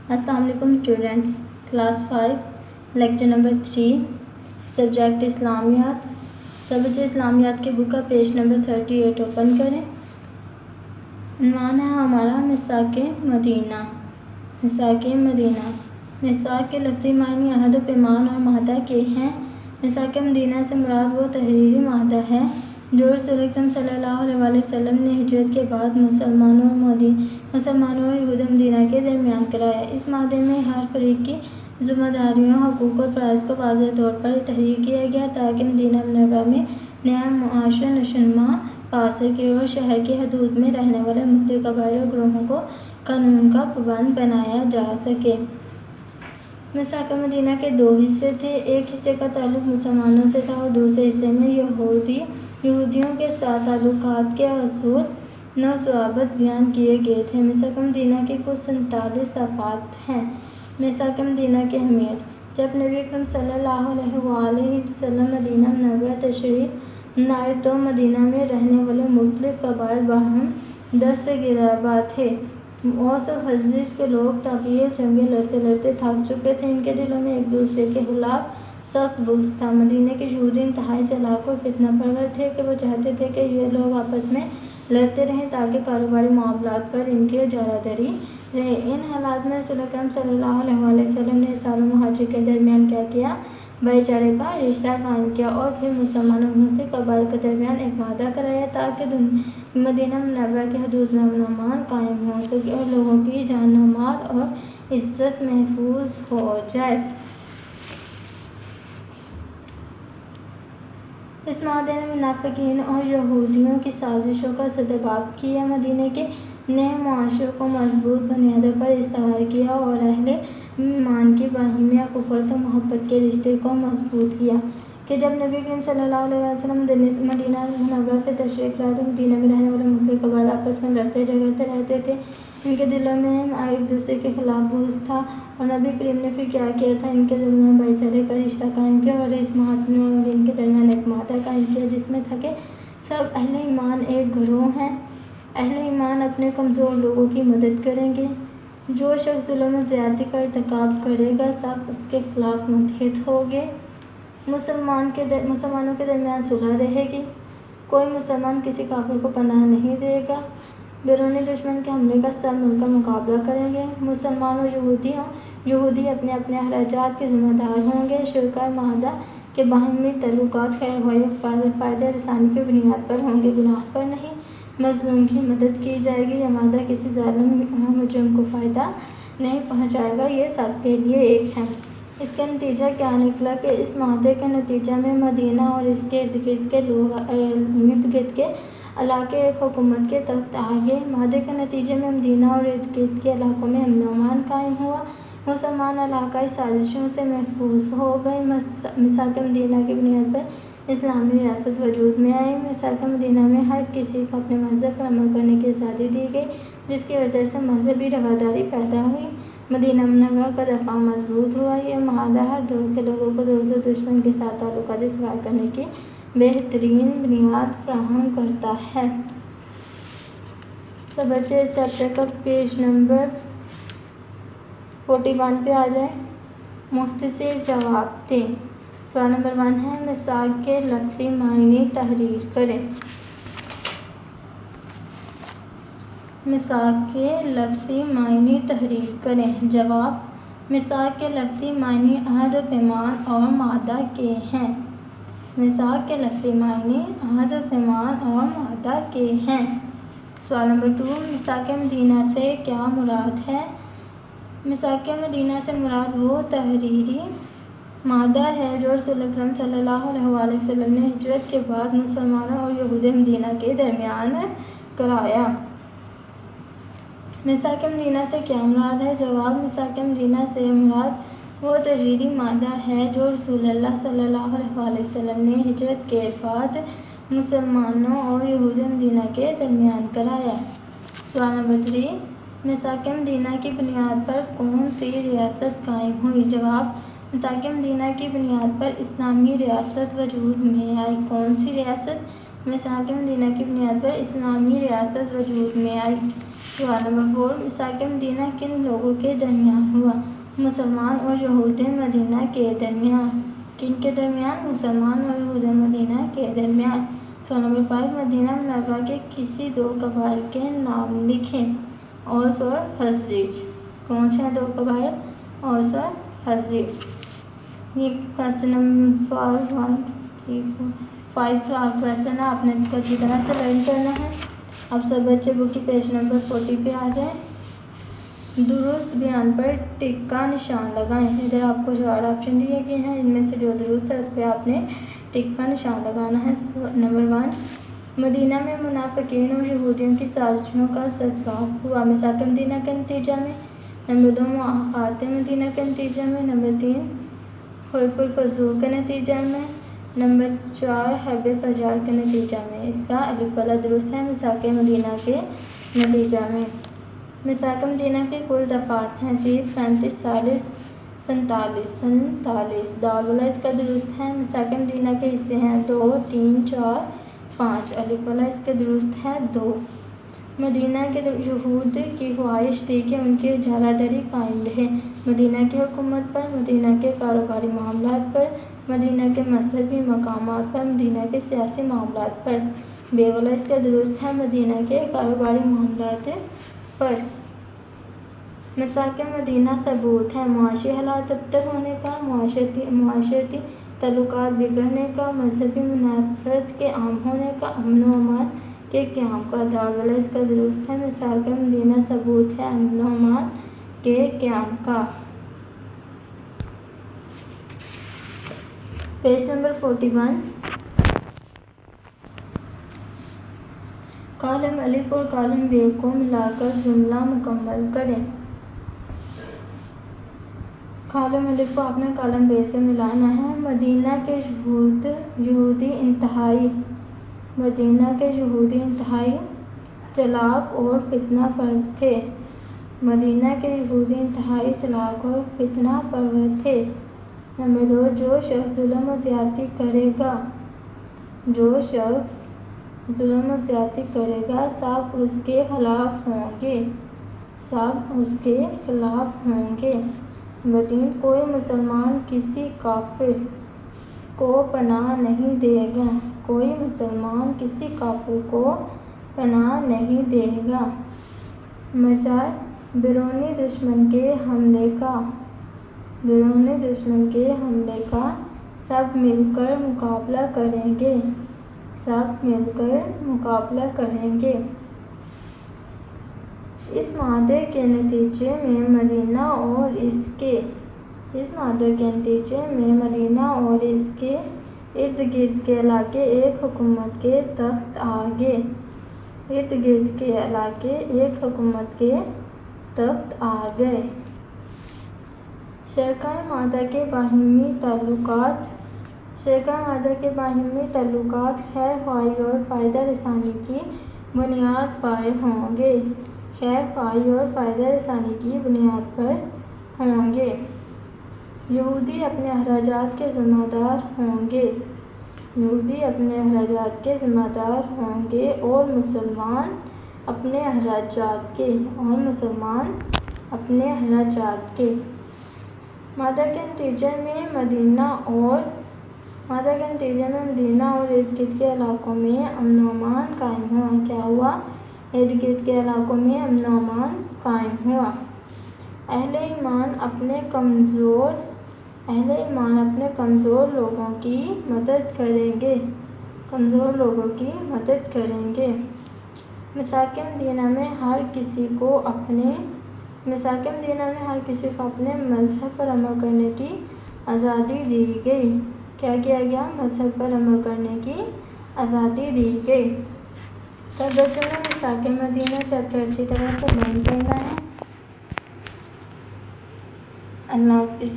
السلام علیکم students, class 5 lecture number 3 subject اسلامیات۔ سب بچے اسلامیات کے بک کا پیج نمبر 38 اوپن کریں۔ عنوان ہے ہمارا میثاق مدینہ۔ میثاق مدینہ، میثاق کے لفظی معنی عہد و پیمان اور معاہدہ کے ہیں۔ میثاق مدینہ سے مراد وہ تحریری معاہدہ ہے جو رسول اکرم صلی اللہ علیہ وسلم نے ہجرت کے بعد مسلمانوں اور یہود مدینہ کے درمیان کرایا۔ اس معاہدے میں ہر فریق کی ذمہ داریوں، حقوق اور فرائض کو واضح طور پر تحریر کیا گیا تاکہ مدینہ منورہ میں نیا معاشرہ نشوونما پا سکے اور شہر کی حدود میں رہنے والے مختلف قبائل اور گروہوں کو قانون کا پابند بنایا جا سکے۔ میثاق مدینہ کے دو حصے تھے۔ ایک حصے کا تعلق مسلمانوں سے تھا اور دوسرے حصے میں یہودیوں کے ساتھ تعلقات کے اصول و ضوابط بیان کیے گئے تھے۔ میثاق مدینہ کی کل 47 صفحات ہیں۔ میثاق مدینہ کی اہمیت۔ جب نبی اکرم صلی اللہ علیہ وآلہ وسلم مدینہ منورہ تشریف لائے تو مدینہ میں رہنے والے مختلف قبائل باہم دست گریباں تھے۔ اوس و خزرج کے لوگ طویل جنگیں لڑتے لڑتے تھک چکے تھے۔ ان کے دلوں میں ایک دوسرے کے خلاف سخت بغض تھا۔ مدینہ کے یہودی انتہائی چالاک اور فتنہ پرور تھے کہ وہ چاہتے تھے کہ یہ لوگ آپس میں لڑتے رہیں تاکہ کاروباری معاملات پر ان کی اجارہ داری رہے۔ ان حالات میں رسول اکرم صلی اللہ علیہ وسلم نے انصار و مہاجر کے درمیان کیا کیا؟ بھائی چارے کا رشتہ قائم کیا اور پھر مسلمانوں اور مختلف قبائل کے درمیان ایک معاہدہ کرایا تاکہ مدینہ منورہ کی حدود میں امن و امان قائم ہو سکے اور لوگوں کی جان و مال اور عزت محفوظ ہو جائے۔ اس معاہدے نے منافقین اور یہودیوں کی سازشوں کا سدباب کیا، مدینہ کے نئے معاشرے کو مضبوط بنیادوں پر استوار کیا اور اہل ایمان کی باہمی اخوت و محبت کے رشتے کو مضبوط کیا کہ جب نبی کریم صلی اللہ علیہ وسلم مدینہ منورہ سے تشریف لائے تو مدینہ میں رہنے والے مختلف قبائل آپس میں لڑتے جھگڑتے رہتے تھے۔ ان کے دلوں میں ایک دوسرے کے خلاف بغض تھا اور نبی کریم نے پھر کیا کیا تھا؟ ان کے درمیان بھائی چارے کا رشتہ قائم کیا اور اس معاہدے میں اور ان کے درمیان ایک معاہدہ قائم کیا جس میں تھا کہ سب اہل ایمان ایک گروہ ہیں۔ اہل ایمان اپنے کمزور لوگوں کی مدد کریں گے۔ جو شخص ظلم و زیادتی کا ارتکاب کرے گا سب اس کے خلاف متحد ہوں گے۔ مسلمانوں کے درمیان صلح رہے گی۔ کوئی مسلمان کسی کافر کو پناہ نہیں دے گا۔ بیرونی دشمن کے حملے کا سب مل کر مقابلہ کریں گے۔ مسلمان اور یہودی اپنے اپنے اخراجات کے ذمہ دار ہوں گے۔ شرکائے معاہدہ کے باہمی تعلقات خیر خواہی اور فائدہ رسانی کی بنیاد پر ہوں گے، گناہ پر نہیں۔ مظلوم کی مدد کی جائے گی۔ یہ معاہدہ کسی ظالم مجرم کو فائدہ نہیں پہنچائے گا، یہ سب کے لیے ایک ہے۔ اس کا نتیجہ کیا نکلا کہ اس معاہدے کے نتیجے میں مدینہ اور اس کے ارد گرد کے علاقے ایک حکومت کے تحت آ گئے۔ معاہدے کے نتیجے میں مدینہ اور ارد گرد کے علاقوں میں امن و امان قائم ہوا۔ مسلمان علاقائی سازشوں سے محفوظ ہو گئے۔ میثاق مدینہ کی بنیاد پر اسلامی ریاست وجود میں آئی۔ میثاق مدینہ میں ہر کسی کو اپنے مذہب پر عمل کرنے کی آزادی دی گئی جس کی وجہ سے مذہبی رواداری پیدا ہوئی۔ مدینہ منورہ کا دفاع مضبوط ہوا۔ یہ معاہدہ ہر دور کے لوگوں کو دوست و دشمن کے ساتھ تعلقات استوار کرنے کی بہترین بنیاد فراہم کرتا ہے۔ سب بچے اس چیپٹر کا پیج نمبر 41 پہ آ جائیں۔ مختصر جواب دیں۔ سوال نمبر 1 ہے میثاق کے لفظی معنی تحریر کریں۔ میثاق کے لفظی معنی تحریر کریں۔ جواب، میثاق کے لفظی معنی عہد و پیمان اور معاہدہ کے ہیں۔ میثاق کے لفظی معنی عہد و پیمان اور معاہدہ کے ہیں۔ سوال نمبر 2، میثاق مدینہ سے کیا مراد ہے؟ میثاق مدینہ سے مراد وہ تحریری معاہدہ ہے جو رسول اکرم صلی اللہ علیہ وآلہ وسلم نے ہجرت کے بعد مسلمانوں اور یہود مدینہ کے درمیان کرایا۔ میثاق مدینہ سے کیا مراد ہے؟ جواب، میثاق مدینہ سے مراد وہ تحریری معاہدہ ہے جو رسول اللہ صلی اللہ علیہ وآلہ وسلم نے ہجرت کے بعد مسلمانوں اور یہود مدینہ کے درمیان کرایا۔ سوال نمبر 3، میثاق مدینہ کی بنیاد پر کون سی ریاست قائم ہوئی؟ جواب، میثاق مدینہ کی بنیاد پر اسلامی ریاست وجود میں آئی۔ کون سی ریاست؟ میثاق مدینہ کی بنیاد پر اسلامی ریاست وجود میں آئی۔ سوال نمبر 4، میثاق مدینہ کن لوگوں کے درمیان ہوا؟ مسلمان اور یہود مدینہ کے درمیان۔ کن کے درمیان؟ مسلمان اور یہود مدینہ کے درمیان۔ سوال نمبر 5، مدینہ منورہ کے کسی دو قبائل کے نام لکھیں۔ اوس اور خزرج۔ کون سے ہیں دو قبائل؟ اوس اور خزرج۔ یہ سوال 1 3 4 5 سوال کویشچن ہے، آپ نے اس کو اچھی طرح سے لرن کرنا ہے۔ اب سب بچے بک کی پیج نمبر 40 پہ آ جائیں۔ درست بیان پر ٹک کا نشان لگائیں۔ ادھر آپ کو 4 آپشن دیے گئے ہیں، ان میں سے جو درست ہے اس پہ آپ نے ٹک کا نشان لگانا ہے۔ نمبر 1، مدینہ میں منافقین اور یہودیوں کی سازشوں کا ارتکاب ہوا میثاق مدینہ کے نتیجہ میں۔ نمبر 2، مواخات مدینہ کے نتیجہ میں۔ نمبر 3، خلف الفضول کے نتیجہ میں۔ نمبر 4، حرب فجار کے نتیجہ میں۔ اس کا الف والا درست ہے، میثاق مدینہ کے نتیجہ میں۔ میثاق مدینہ کے کل دفعات ہیں 30 35 40 47۔ دال والا اس کا درست ہے۔ میثاق مدینہ کے حصے ہیں 2 3 4 5۔ الف والا اس کا درست ہے 2۔ مدینہ کے یہود کی خواہش تھی کہ ان کی اجارہ داری قائم رہے۔ مدینہ کی حکومت پر، مدینہ کے کاروباری معاملات پر، مدینہ کے مذہبی مقامات پر، مدینہ کے سیاسی معاملات پر۔ بے والا اس کا درست ہے، مدینہ کے کاروباری معاملات پر۔ میثاق مدینہ ثبوت ہے معاشی حالات ابتر ہونے کا، معاشرتی تعلقات بگڑنے کا، مذہبی منافرت کے عام ہونے کا، امن و امان کے قیام کا۔ دال والا اس کا درست ہے، میثاق مدینہ ثبوت ہے امن و امان کے قیام کا۔ پیج نمبر 41، کالم الف اور کالم بے کو ملا کر جملہ مکمل کریں۔ کالم الف کو آپ نے کالم بے سے ملانا ہے۔ مدینہ کے یہودی انتہائی چالاک اور فتنہ پرور تھے۔ مدینہ کے یہودی انتہائی چالاک اور فتنہ پرور تھے۔ نمبر 2، جو شخص ظلم و زیادتی کرے گا سب اس کے خلاف ہوں گے۔ نمبر 3، کوئی مسلمان کسی کافر کو پناہ نہیں دے گا۔ کوئی مسلمان کسی کافر کو پناہ نہیں دے گا۔ نمبر 4، بیرونی دشمن کے حملے کا سب مل کر مقابلہ کریں گے۔ اس معاہدے کے نتیجے میں مدینہ اور اس کے ارد گرد کے علاقے ایک حکومت کے تحت آ گئے۔ شرکائے معاہدہ کے باہمی تعلقات خیر خواہی اور فائدہ رسانی کی بنیاد پر ہوں گے۔ یہودی اپنے اخراجات کے ذمہ دار ہوں گے اور مسلمان اپنے اخراجات کے۔ معاہدہ کے نتیجے میں مدینہ اور ارد گرد کے علاقوں میں امن و امان قائم ہوا۔ کیا ہوا؟ ارد گرد کے علاقوں میں امن و امان قائم ہوا۔ اہل ایمان اپنے کمزور لوگوں کی مدد کریں گے۔ میثاق مدینہ میں ہر کسی کو اپنے مذہب پر عمل کرنے کی آزادی دی گئی۔ کیا کیا گیا؟ مذہب پر عمل کرنے کی آزادی دی گئی۔ تب بچوں نے میثاق مدینہ چیپٹر اچھی طرح سے لرن کرنا ہے۔ اللہ حافظ۔